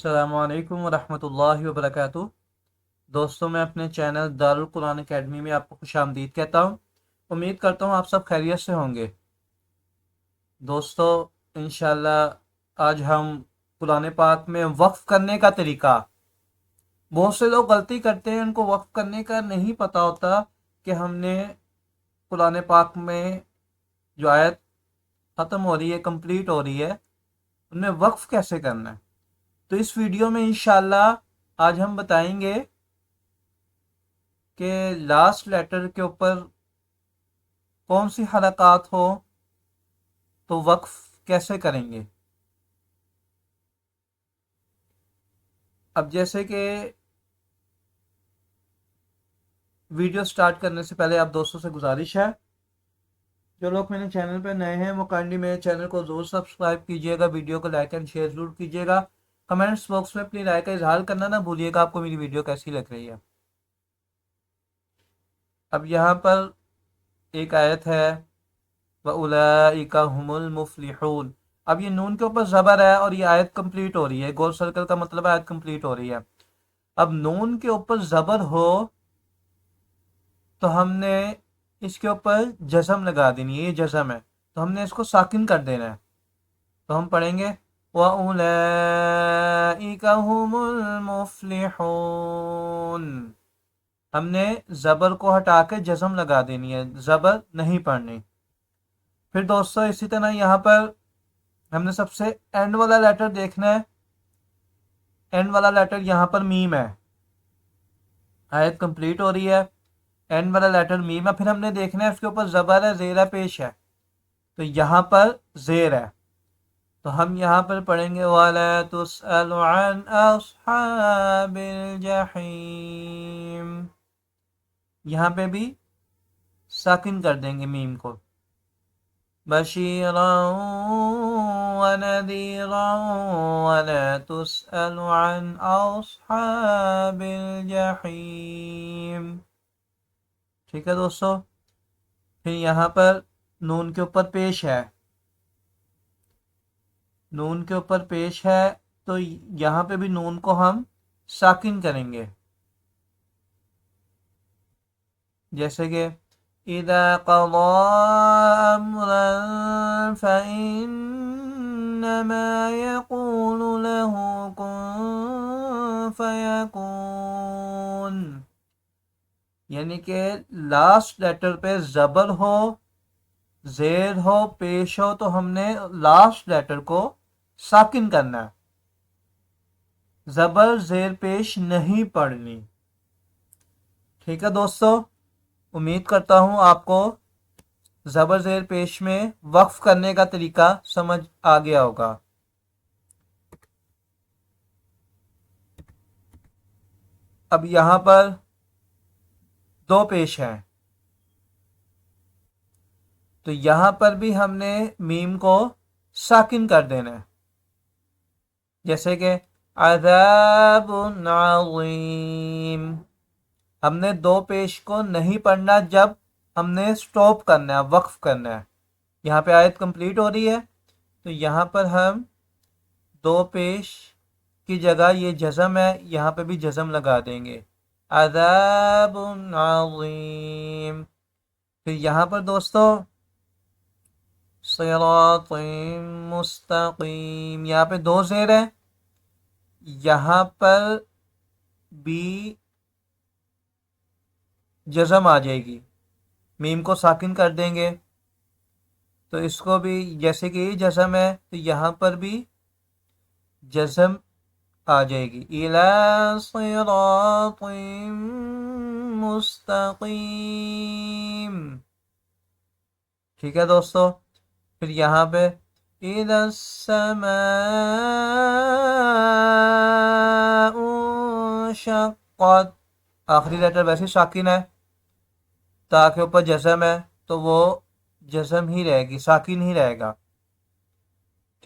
अस्सलामु अलैकुम वरहमतुल्लाहि वबरकातुह। दोस्तों, मैं अपने चैनल दारुल कुरान एकेडमी में आपको खुशामदीद कहता हूँ। उम्मीद करता हूँ आप सब खैरियत से होंगे। दोस्तों, इंशाल्लाह आज हम कुरान पाक में वक्फ करने का तरीका, बहुत से लोग गलती करते हैं, उनको वक्फ करने का नहीं पता होता कि हमने कुरान पाक में जो आयत ख़त्म हो रही है, कंप्लीट हो रही है, उनमें वक्फ कैसे करना है। तो इस वीडियो में इंशाल्लाह आज हम बताएंगे कि लास्ट लेटर के ऊपर कौन सी हरकत हो तो वक्फ कैसे करेंगे। अब जैसे कि वीडियो स्टार्ट करने से पहले आप दोस्तों से गुजारिश है, जो लोग मेरे चैनल पर नए हैं वो काइंडली मेरे चैनल को ज़रूर सब्सक्राइब कीजिएगा, वीडियो को लाइक एंड शेयर ज़रूर कीजिएगा। कमेंट्स बॉक्स में अपनी राय का इजहार करना ना भूलिएगा, आपको मेरी वीडियो कैसी लग रही है। अब यहाँ पर एक आयत है, व उलाइका हुमुल मुफलिहून। अब ये नून के ऊपर ज़बर है और ये आयत कंप्लीट हो रही है। गोल सर्कल का मतलब आयत कंप्लीट हो रही है। अब नून के ऊपर ज़बर हो तो हमने इसके ऊपर जज़म लगा देनी है, ये जज़म है, तो हमने इसको साकिन कर देना है। तो हम पढ़ेंगे व उलाइका हुमुल मुफलिहून। हमने ज़बर को हटा के जज़म लगा देनी है, ज़बर नहीं पढ़नी। फिर दोस्तों इसी तरह यहाँ पर हमने सबसे एंड वाला लेटर देखना है। एंड वाला लेटर यहाँ पर मीम है, आयत कंप्लीट हो रही है, एंड वाला लेटर मीम है। फिर हमने देखना है उसके ऊपर ज़बर है, ज़ेरा पेश है, तो यहाँ पर ज़ेर है, तो हम यहाँ पर पढ़ेंगे वाला तुसअलु अन अस्हाबिल जहीम। यहाँ पे भी साकिन कर देंगे मीम को। बशीरा व नदीरा वला तुसअलु अन अस्हाबिल जहीम। ठीक है दोस्तों। फिर यहाँ पर नून के ऊपर पेश है, नून के ऊपर पेश है, तो यहाँ पे भी नून को हम साकिन करेंगे। जैसे कि इदा क़ज़ा अम्रन फ़इन्नमा यक़ूलु लहू कुन फ़यकून। यानी कि लास्ट लेटर पे ज़बर हो, ज़ेर हो, पेश हो, तो हमने लास्ट लेटर को साकिन करना है, ज़बर ज़ेर पेश नहीं पढ़नी। ठीक है दोस्तों, उम्मीद करता हूँ आपको ज़बर ज़ेर पेश में वक्फ करने का तरीका समझ आ गया होगा। अब यहाँ पर दो पेश हैं, तो यहाँ पर भी हमने मीम को साकिन कर देना है। जैसे कि अज़ाबुन अज़ीम, हमने दो पेश को नहीं पढ़ना, जब हमने स्टॉप करना है, वक्फ करना है। यहाँ पे आयत कंप्लीट हो रही है, तो यहाँ पर हम दो पेश की जगह ये जज़म है, यहाँ पे भी जज़म लगा देंगे, अज़ाबुन अज़ीम। फिर यहाँ पर दोस्तों सिरातिम मुस्तकीम, यहाँ पे दो ज़ेर है, यहाँ पर भी जज़म आ जाएगी, मीम को साकिन कर देंगे, तो इसको भी जैसे कि ये जज़म है तो यहाँ पर भी जज़म आ जाएगी, इला सिरातिम मुस्तकीम। ठीक है दोस्तों। फिर यहाँ पे इदा समाउ शक्कत, आखिरी लेटर वैसे साकिन है, ता के ऊपर जज़म है, तो वो जज़म ही रहेगी, साकिन ही रहेगा।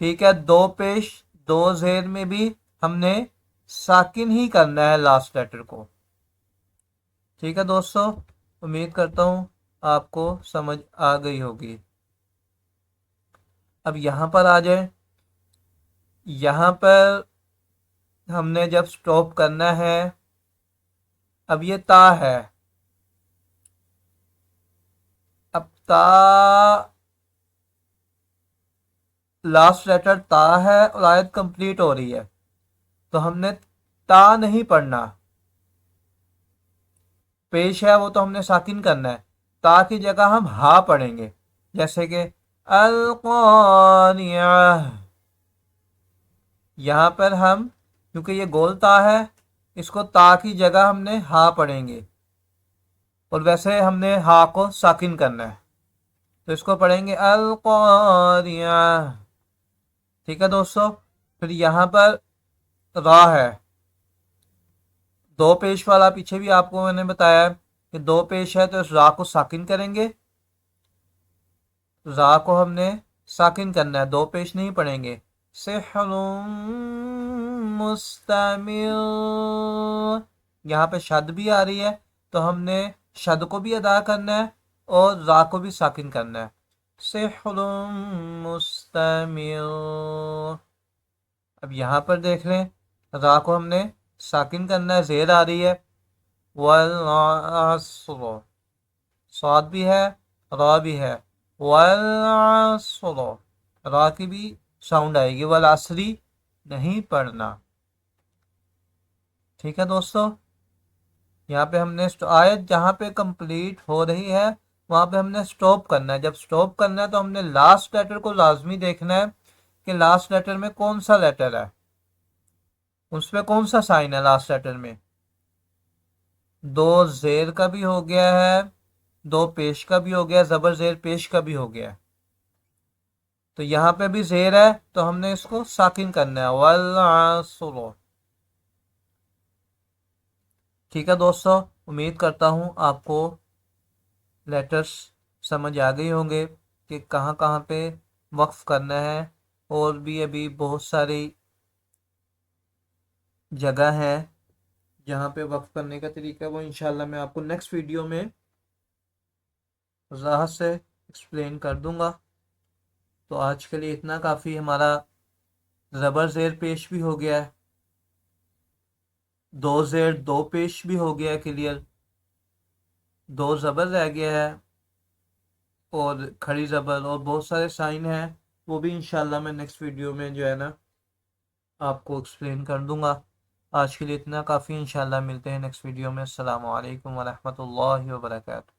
ठीक है, दो पेश दो ज़ेर में भी हमने साकिन ही करना है लास्ट लेटर को। ठीक है दोस्तों, उम्मीद करता हूँ आपको समझ आ गई होगी। अब यहाँ पर आ जाए, यहाँ पर ہم نے جب سٹاپ کرنا ہے، اب یہ تا ہے، اب تا لاسٹ لیٹر تا ہے اور آیت کمپلیٹ ہو رہی ہے، تو ہم نے تا نہیں پڑھنا، پیش ہے وہ تو ہم نے ساکن کرنا ہے، تا کی جگہ ہم ہا پڑھیں گے، جیسے کہ القاریہ، یہاں پر ہم کیونکہ یہ گول تا ہے، اس کو تا کی جگہ ہم نے ہا پڑھیں گے، اور ویسے ہم نے ہا کو ساکن کرنا ہے، تو اس کو پڑھیں گے القاریہ، ٹھیک ہے دوستو۔ پھر یہاں پر را ہے، دو پیش والا پیچھے بھی آپ کو میں نے بتایا ہے کہ دو پیش ہے تو اس را کو ساکن کریں گے، را کو ہم نے ساکن کرنا ہے، دو پیش نہیں پڑھیں گے۔ سحر مستمر، یہاں پہ شد بھی آ رہی ہے تو ہم نے شد کو بھی ادا کرنا ہے اور را کو بھی ساکن کرنا ہے، سحر مستمر۔ اب یہاں پر دیکھ لیں، را کو ہم نے ساکن کرنا ہے، زیر آ رہی ہے، والعصر، صاد بھی ہے را بھی ہے، والعصر، را کی بھی ساؤنڈ آئے گی، والعصری نہیں پڑھنا، ٹھیک ہے دوستو۔ یہاں پہ ہم نے آیت جہاں پہ کمپلیٹ ہو رہی ہے وہاں پہ ہم نے سٹاپ کرنا ہے، جب سٹاپ کرنا ہے تو ہم نے لاسٹ لیٹر کو لازمی دیکھنا ہے کہ لاسٹ لیٹر میں کون سا لیٹر ہے، اس پہ کون سا سائن ہے لاسٹ لیٹر میں، دو زیر کا بھی ہو گیا ہے، دو پیش کا بھی ہو گیا، زبر زیر پیش کا بھی ہو گیا، تو یہاں پہ بھی زیر ہے تو ہم نے اس کو ساکن کرنا ہے، والعصر، ٹھیک ہے دوستو۔ امید کرتا ہوں آپ کو لیٹرز سمجھ آ گئی ہوں گے کہ کہاں کہاں پہ وقف کرنا ہے، اور بھی ابھی بہت ساری جگہ ہے جہاں پہ وقف کرنے کا طریقہ وہ انشاءاللہ میں آپ کو نیکسٹ ویڈیو میں وضاحت سے ایکسپلین کر دوں گا۔ تو آج کے لیے اتنا کافی، ہمارا زبر زیر پیش بھی ہو گیا ہے، دو زیر دو پیش بھی ہو گیا ہے کلیئر، دو زبر رہ گیا ہے اور کھڑی زبر، اور بہت سارے سائن ہیں، وہ بھی انشاءاللہ میں نیکسٹ ویڈیو میں جو ہے نا آپ کو ایکسپلین کر دوں گا۔ آج کے لیے اتنا کافی، انشاءاللہ ملتے ہیں نیکسٹ ویڈیو میں۔ السلام علیکم ورحمۃ اللہ وبرکاتہ۔